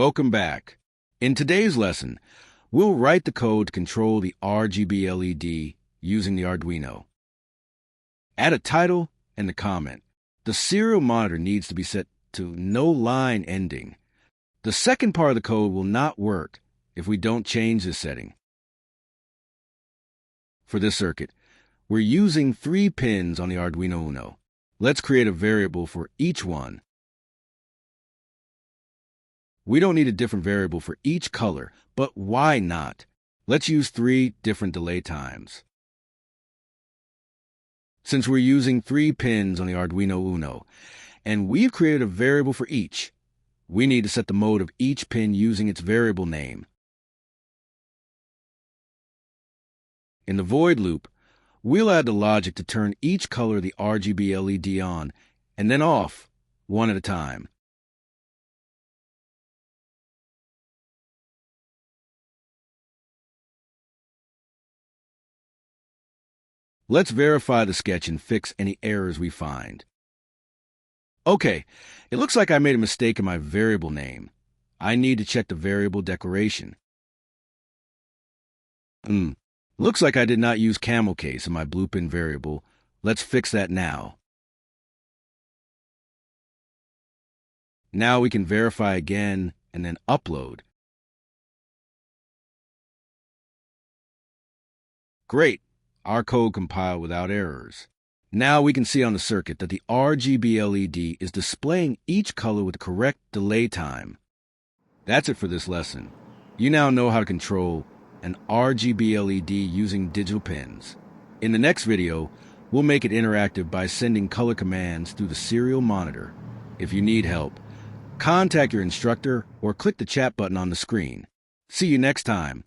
Welcome back. In today's lesson, we'll write the code to control the RGB LED using the Arduino. Add a title and a comment. The serial monitor needs to be set to no line ending. The second part of the code will not work if we don't change this setting. For this circuit, we're using 3 pins on the Arduino UNO. Let's create a variable for each one. We don't need a different variable for each color, but why not? Let's use 3 different delay times. Since we're using 3 pins on the Arduino UNO, and we've created a variable for each, we need to set the mode of each pin using its variable name. In the void loop, we'll add the logic to turn each color of the RGB LED on and then off, one at a time. Let's verify the sketch and fix any errors we find. Okay, it looks like I made a mistake in my variable name. I need to check the variable declaration. Looks like I did not use camel case in my blue pin variable. Let's fix that now. Now we can verify again and then upload. Great, our code compiled without errors. Now we can see on the circuit that the RGB LED is displaying each color with the correct delay time. That's it for this lesson. You now know how to control an RGB LED using digital pins. In the next video, we'll make it interactive by sending color commands through the serial monitor. If you need help, contact your instructor or click the chat button on the screen. See you next time.